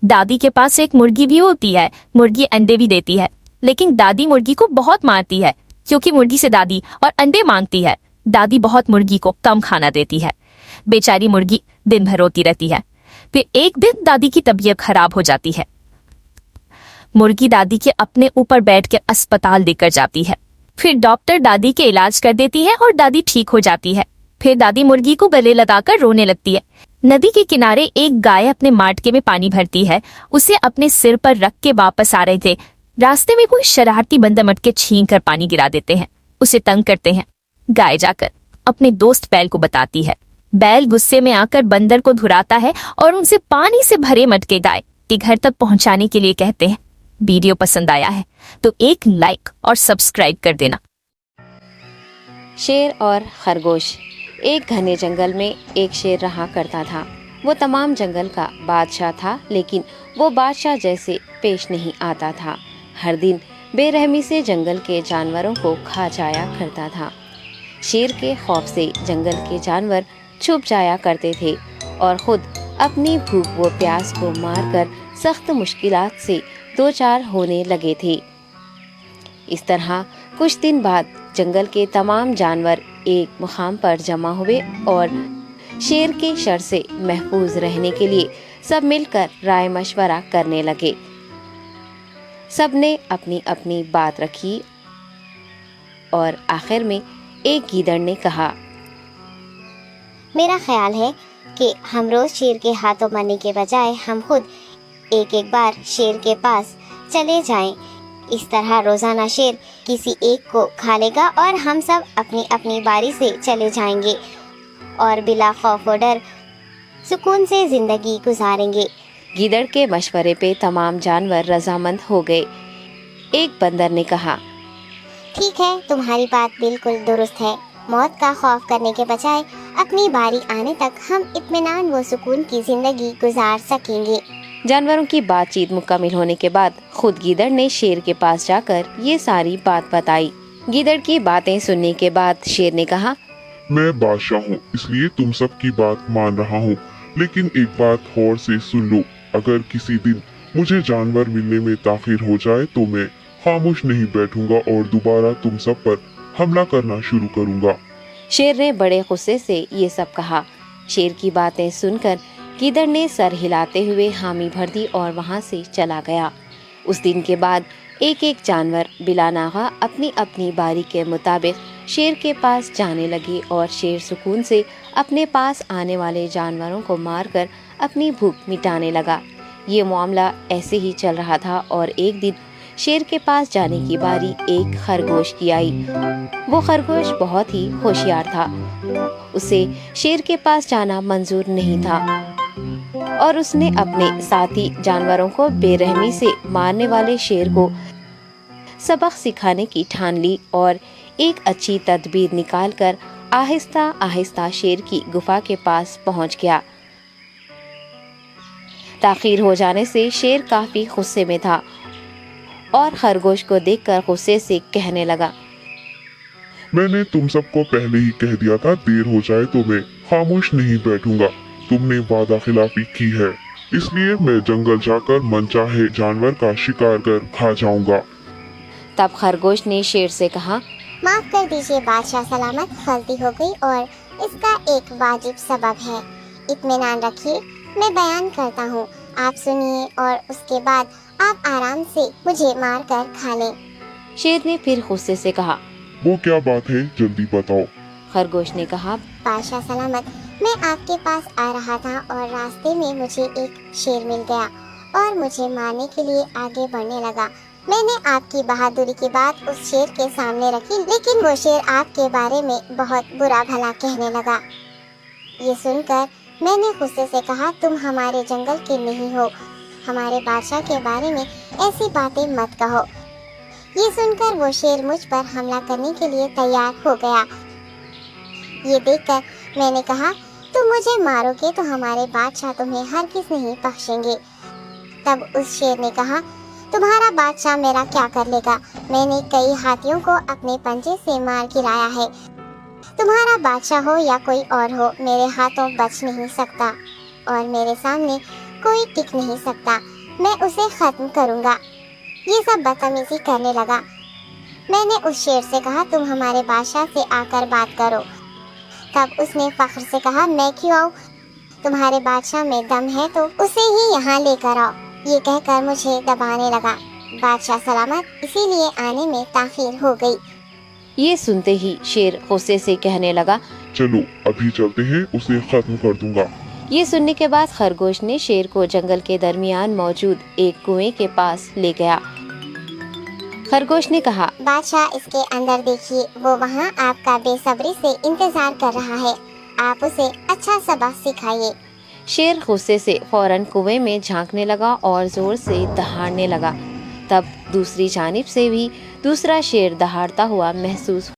दादी के पास एक मुर्गी भी होती है। मुर्गी अंडे भी देती है, लेकिन दादी मुर्गी को बहुत मारती है क्योंकि मुर्गी से दादी और अंडे मांगती है। दादी बहुत मुर्गी को कम खाना देती है। बेचारी मुर्गी दिन भर रोती रहती है। फिर एक दिन दादी की तबीयत खराब हो जाती है। मुर्गी दादी के अपने ऊपर बैठकर अस्पताल लेकर जाती है। फिर डॉक्टर दादी के इलाज कर देती है और दादी ठीक हो जाती है। फिर दादी मुर्गी को गले लगाकर रोने लगती है। नदी के किनारे एक गाय अपने माटके में पानी भरती है। उसे अपने सिर पर रख के वापस आ रहे थे। रास्ते में कोई शरारती बंदर मटके छीन कर पानी गिरा देते हैं, उसे तंग करते हैं। गाय जाकर अपने दोस्त बैल को बताती है। बैल गुस्से में आकर बंदर को धुराता है और उनसे पानी से भरे मटके गाय के घर तक पहुंचाने के लिए कहते हैं। वीडियो पसंद आया है तो एक लाइक और सब्सक्राइब कर देना। शेर और खरगोश। एक घने जंगल में एक शेर रहा करता था। वो तमाम जंगल का बादशाह था, लेकिन वो बादशाह जैसे पेश नहीं आता था। हर दिन बेरहमी से जंगल के जानवरों को खा जाया करता था। शेर के खौफ से जंगल के जानवर छुप जाया करते थे और खुद अपनी भूख व प्यास को मारकर सख्त मुश्किलात से दो चार होने लगे थे। इस तरह कुछ दिन बाद जंगल के तमाम जानवर एक मुकाम पर जमा हुए और शेर के शर से महफूज रहने के लिए सब मिलकर राय मशवरा करने लगे। सब ने अपनी अपनी बात रखी और आखिर में एक गीदड़ ने कहा, मेरा ख्याल है कि हम रोज शेर के हाथों मरने के बजाय हम खुद एक एक बार शेर के पास चले जाएं। इस तरह रोजाना शेर किसी एक को खा लेगा और हम सब अपनी अपनी बारी से चले जाएंगे और बिला खौफ व डर सुकून से जिंदगी गुजारेंगे। गीदड़ के मशवरे पे तमाम जानवर रजामंद हो गए। एक बंदर ने कहा, ठीक है, तुम्हारी बात बिल्कुल दुरुस्त है। मौत का खौफ करने के बजाय अपनी बारी आने तक हम इत्मीनान व सुकून की जिंदगी गुजार सकेंगे। जानवरों की बातचीत मुकम्मल होने के बाद खुद गीदड़ ने शेर के पास जाकर ये सारी बात बताई। गीदड़ की बातें सुनने के बाद शेर ने कहा, मैं बादशाह हूँ, इसलिए तुम सब की बात मान रहा हूँ, लेकिन एक बात गौर से सुन लो। अगर किसी दिन मुझे जानवर मिलने में ताखिर हो जाए तो मैं खामोश नहीं बैठूंगा और दोबारा तुम सब पर हमला करना शुरू करूंगा। शेर ने बड़े गुस्से से ये सब कहा। शेर की बातें सुनकर गीदड़ ने सर हिलाते हुए हामी भर दी और वहाँ से चला गया। उस दिन के बाद एक एक जानवर बिला नागा अपनी अपनी बारी के मुताबिक शेर के पास जाने लगे और शेर सुकून से अपने पास आने वाले जानवरों को मारकर अपनी भूख मिटाने लगा। ये मामला ऐसे ही चल रहा था और एक दिन शेर के पास जाने की बारी एक खरगोश की आई। वो खरगोश बहुत ही होशियार था। उसे शेर के पास जाना मंजूर नहीं था और उसने अपने साथी जानवरों को बेरहमी से मारने वाले शेर को सबक सिखाने की ठान ली और एक अच्छी तदबीर निकालकर आहिस्ता आहिस्ता शेर की गुफा के पास पहुंच गया। ताखीर हो जाने से शेर काफी गुस्से में था और खरगोश को देखकर गुस्से से कहने लगा, मैंने तुम सबको पहले ही कह दिया था, देर हो जाए तो मैं खामोश नहीं बैठूंगा। तुमने वादा खिलाफी की है, इसलिए मैं जंगल जाकर मनचाहे जानवर का शिकार कर खा जाऊंगा। तब खरगोश ने शेर से कहा, माफ कर दीजिए बादशाह सलामत, गलती हो गई और इसका एक वाजिब सबब है। इत्मीनान रखिए, मैं बयान करता हूँ, आप सुनिए और उसके बाद आप आराम से मुझे मार कर खा लें। शेर ने फिर गुस्से से कहा, वो क्या बात है, जल्दी बताओ। खरगोश ने कहा, बादशाह सलामत, मैं आपके पास आ रहा था और रास्ते में मुझे एक शेर मिल गया और मुझे मारने के लिए आगे बढ़ने लगा। मैंने आपकी बहादुरी की बात उस शेर के सामने रखी, लेकिन वो शेर आपके बारे में बहुत बुरा भला कहने लगा। ये सुनकर मैंने गुस्से से कहा, तुम हमारे जंगल के नहीं हो, हमारे बादशाह के बारे में ऐसी बातें मत कहो। ये सुनकर वो शेर मुझ पर हमला करने के लिए तैयार हो गया। ये देखकर मैंने कहा, तुम मुझे मारोगे तो हमारे बादशाह तुम्हें हरगिज़ नहीं बख्शेंगे। तब उस शेर ने कहा, तुम्हारा बादशाह मेरा क्या कर लेगा? मैंने कई हाथियों को अपने पंजे से मार गिराया है। तुम्हारा बादशाह हो या कोई और हो, मेरे हाथों बच नहीं सकता और मेरे सामने कोई टिक नहीं सकता, मैं उसे खत्म करूँगा। ये सब बदतमीजी करने लगा। मैंने उस शेर से कहा, तुम हमारे बादशाह से आकर बात करो। तब उसने फख्र से कहा, मैं क्यों आऊँ, तुम्हारे बादशाह में दम है तो उसे ही यहाँ लेकर आओ। ये कहकर मुझे दबाने लगा। बादशाह सलामत, इसीलिए आने में ताखीर हो गई। ये सुनते ही शेर गुस्से से कहने लगा। चलो अभी चलते हैं, उसे खत्म कर दूंगा। ये सुनने के बाद खरगोश ने शेर को जंगल के दरमियान मौजूद एक कुएं के पास ले गया। खरगोश ने कहा, बादशाह, इसके अंदर देखिए, वो वहाँ आपका बेसब्री से इंतजार कर रहा है। आप उसे अच्छा सबक सिखाइए। शेर गुस्से से फौरन कुएं में झांकने लगा और जोर से दहाड़ने लगा। तब दूसरी जानिब से भी दूसरा शेर दहाड़ता हुआ महसूस